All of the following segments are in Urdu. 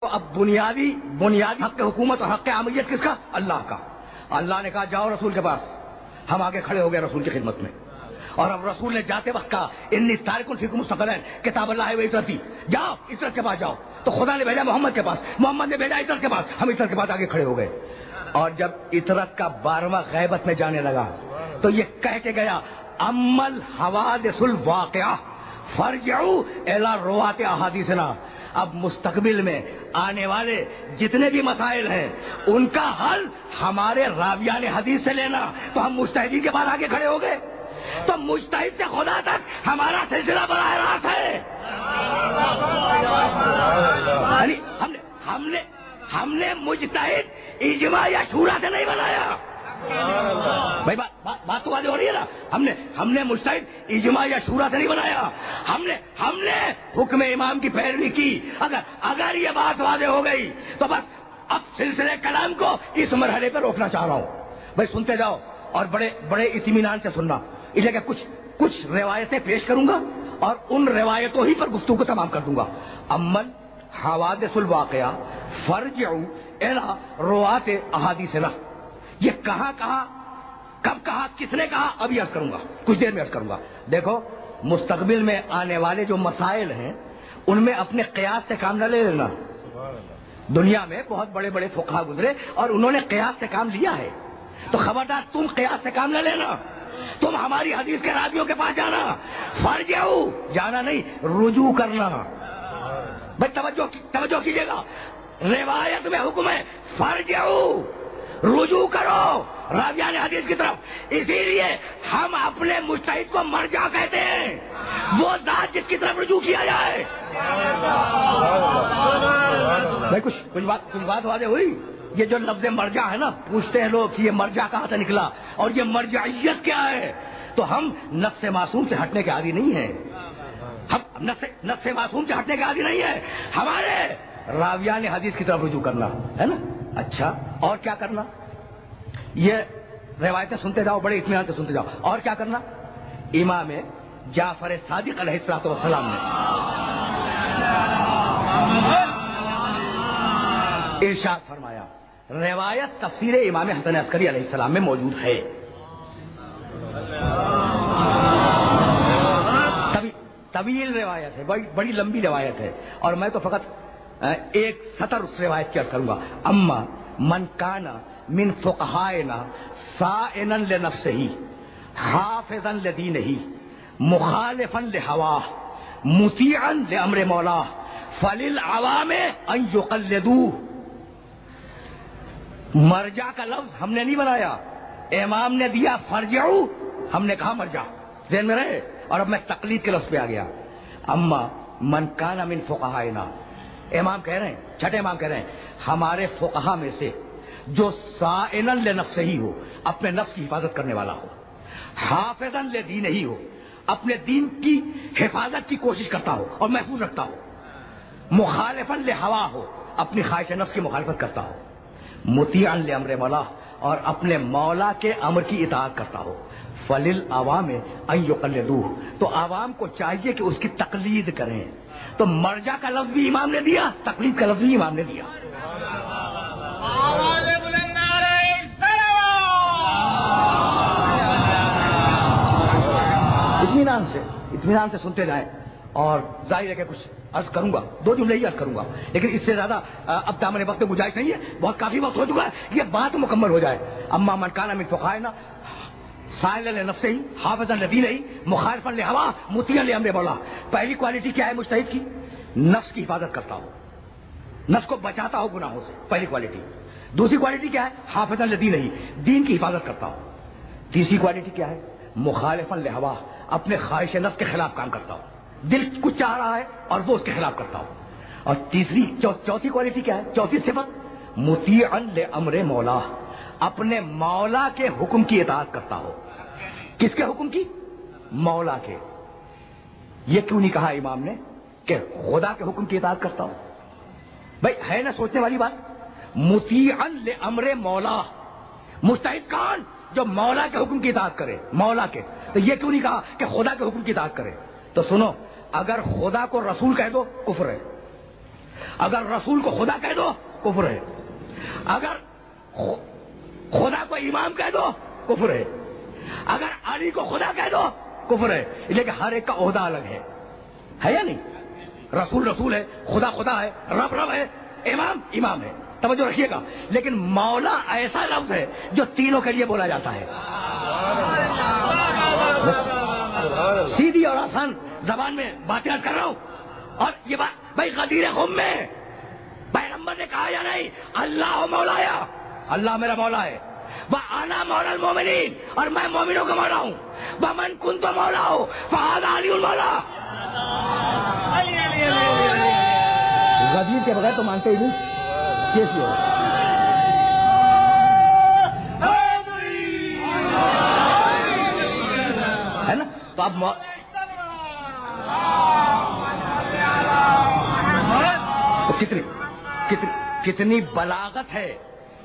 اب بنیادی حق حکومت اور حق عامریت کس کا؟ اللہ کا۔ اللہ نے کہا جاؤ رسول کے پاس، ہم آگے کھڑے ہو گئے رسول کی خدمت میں، اور اب رسول نے جاتے وقت کہا انی تارک فیکم مستقلین کتاب اللہ و عترتی، جاؤ عترت کے پاس جاؤ۔ تو خدا نے بھیجا محمد کے پاس، محمد نے بھیجا عترت کے پاس، ہم عترت کے پاس آگے کھڑے ہو گئے۔ اور جب عترت کا 12واں غیبت میں جانے لگا تو یہ کہہ کے گیا امل حوادث الواقعہ فرجعوا الی روات احادیثنا، اب مستقبل میں آنے والے جتنے بھی مسائل ہیں ان کا حل ہمارے راویان حدیث سے لینا۔ تو ہم مجتہدین کے بعد آگے کھڑے ہو گئے، تو مجتہد سے خدا تک ہمارا سلسلہ براہ راست ہے۔ یعنی ہم نے مجتہد اجماع یا شورا سے نہیں بنایا بھائی، بات تو واضح ہو رہی ہے نا۔ ہم نے مجتہد اجماع یا شورا سے نہیں بنایا، ہم نے حکم امام کی پیروی کی۔ اگر یہ بات واضح ہو گئی تو بس اب سلسلے کلام کو اس مرحلے پر روکنا چاہ رہا ہوں۔ بھائی سنتے جاؤ اور بڑے اطمینان سے سننا، اس لیے کہ کچھ روایتیں پیش کروں گا اور ان روایتوں ہی پر گفتگو کو تمام کر دوں گا۔ امن حوادث الواقعہ فرجعوا الی روات احادیثنا، یہ کہاں کہا، کب کہا، کس نے کہا، ابھی عرض کروں گا، کچھ دیر میں عرض کروں گا۔ دیکھو مستقبل میں آنے والے جو مسائل ہیں ان میں اپنے قیاس سے کام نہ لے لینا۔ دنیا میں بہت بڑے بڑے فقہا گزرے اور انہوں نے قیاس سے کام لیا ہے، تو خبردار تم قیاس سے کام نہ لینا، تم ہماری حدیث کے راویوں کے پاس جانا، فرجعوا جانا نہیں، رجوع کرنا۔ بھائی توجہ کیجیے گا، روایت میں حکم ہے فرجعوا، رجوع کرو راویان حدیث کی طرف۔ اسی لیے ہم اپنے مجتہد کو مرجع کہتے ہیں، وہ ذات جس کی طرف رجوع کیا جائے۔ بھائی کچھ بات واضح ہوئی؟ یہ جو لفظ مرجع ہے نا، پوچھتے ہیں لوگ کہ یہ مرجع کہاں سے نکلا اور یہ مرجعیت کیا ہے، تو ہم نص معصوم سے ہٹنے کے عادی نہیں ہیں، ہم نص معصوم سے ہٹنے کے عادی نہیں ہیں، ہمارے راویان حدیث کی طرف رجوع کرنا ہے نا۔ اچھا اور کیا کرنا؟ یہ روایتیں سنتے جاؤ، بڑے اطمینان سے سنتے جاؤ۔ اور کیا کرنا؟ امام جعفر صادق علیہ الصلوۃ والسلام نے ارشاد فرمایا، روایت تفسیر امام حسن عسکری علیہ السلام میں موجود ہے۔ طویل روایت ہے، بڑی لمبی روایت ہے، اور میں تو فقط ایک سطر اس روایت کی عرض کروں گا۔ اما من کان من فقہائنا صائنا لنفسہ حافظا لدینہ مخالفا لہواہ مطیعا لامر مولاہ فللعوام ان یقلدوہ۔ مرجع کا لفظ ہم نے نہیں بنایا، امام نے دیا فرجعوا، ہم نے کہا مرجع، ذہن میں رہے، اور اب میں تقلید کے لفظ پہ آ گیا۔ اما من کان من فقہائنا، امام کہہ رہے ہیں، چھٹے امام کہہ رہے ہیں ہمارے فقہا میں سے جو صائنا لنفسہ ہی ہو، اپنے نفس کی حفاظت کرنے والا ہو، حافظا لدینہ ہی ہو، اپنے دین کی حفاظت کی کوشش کرتا ہو اور محفوظ رکھتا ہو، مخالفا لہوا ہو، اپنی خواہش نفس کی مخالفت کرتا ہو، مطیعا لامر مولا، اور اپنے مولا کے امر کی اطاعت کرتا ہو، فللعوام ان یقلدوہ، تو عوام کو چاہیے کہ اس کی تقلید کریں۔ تو مرجع کا لفظ بھی امام نے دیا، تقلید کا لفظ بھی امام نے دیا۔ اطمینان سے سنتے جائیں، اور ظاہر ہے کہ کچھ عرض کروں گا، 2 جملے ہی عرض کروں گا، لیکن اس سے زیادہ اب دامن وقت میں گنجائش نہیں ہے، بہت کافی وقت ہو چکا ہے، یہ بات مکمل ہو جائے۔ اما من کان من فقہائنا صائنا لنفسہ حافظا لدینہ مخالفا لہوا مطیعا لامر مولا۔ پہلی کوالٹی کیا ہے مجتہد کی؟ نفس کی حفاظت کرتا ہو، نفس کو بچاتا ہو گناہوں سے، پہلی کوالٹی۔ دوسری کوالٹی کیا ہے؟ حافظا لدینہ، دین کی حفاظت کرتا ہو۔ تیسری کوالٹی کیا ہے؟ مخالفا لہوا، اپنے خواہش نفس کے خلاف کام کرتا ہو، دل کچھ چاہ رہا ہے اور وہ اس کے خلاف کرتا ہو۔ اور چوتھی کوالٹی کیا ہے؟ چوتھی صفت مطیعا لامر مولا، اپنے مولا کے حکم کی اطاعت کرتا ہو۔ کس کے حکم کی؟ مولا کے۔ یہ کیوں نہیں کہا امام نے کہ خدا کے حکم کی اطاعت کرتا ہو؟ بھائی ہے نا سوچنے والی بات۔ مطیعا لامر مولا، مجتہد کون؟ جو مولا کے حکم کی اطاعت کرے، مولا کے۔ تو یہ کیوں نہیں کہا کہ خدا کے حکم کی اطاعت کرے؟ تو سنو، اگر خدا کو رسول کہہ دو کفر ہے، اگر رسول کو خدا کہہ دو کفر ہے، اگر خدا کو امام کہہ دو کفر ہے، اگر علی کو خدا کہہ دو کفر ہے. لیکن ہر ایک کا عہدہ الگ ہے یا نہیں؟ رسول رسول ہے، خدا خدا ہے، رب رب ہے، امام امام ہے. توجہ رکھیے گا. لیکن مولا ایسا لفظ ہے جو تینوں کے لیے بولا جاتا ہے. سیدھی اور آسان زبان میں باتیں کر رہا ہوں. اور یہ بات بھائی غدیر خم میں پیغمبر نے کہا یا نہیں اللہ مولایا، اللہ میرا مولا ہے. وَأَنَا مَوْلَى الْمُؤْمِنِينَ، اور میں مومنوں کا مولا ہوں. وَمَنْ كُنْتُ مَوْلَاهُ فَهَذَا عَلِيُّ الْمَوْلَى. غدیر کے بغیر تو مانتے ہی نہیں. کیسی ہو ہے نا؟ تو اب کتنی بلاغت ہے،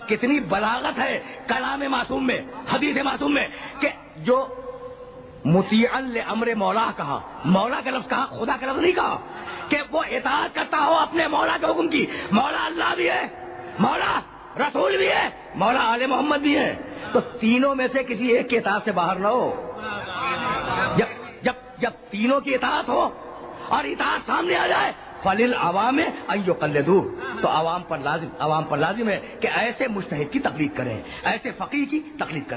کتنی بلاغت ہے کلام معصوم میں، حدیث معصوم میں، کہ جو مطیعا لامر مولا کہا، مولا کا لفظ کہا، خدا کا لفظ نہیں کہا. کہ وہ اطاعت کرتا ہو اپنے مولا کے حکم کی. مولا اللہ بھی ہے، مولا رسول بھی ہے، مولا آل محمد بھی ہے. تو تینوں میں سے کسی ایک کی اطاعت سے باہر نہ ہو. جب تینوں کی اطاعت ہو اور اطاعت سامنے آ جائے فَلِلْعَوَامِ أَن يُقَلِّدُوهُ، تو عوام پر لازم ہے کہ ایسے مجتہد کی تقلید کریں، ایسے فقیہ کی تقلید کریں.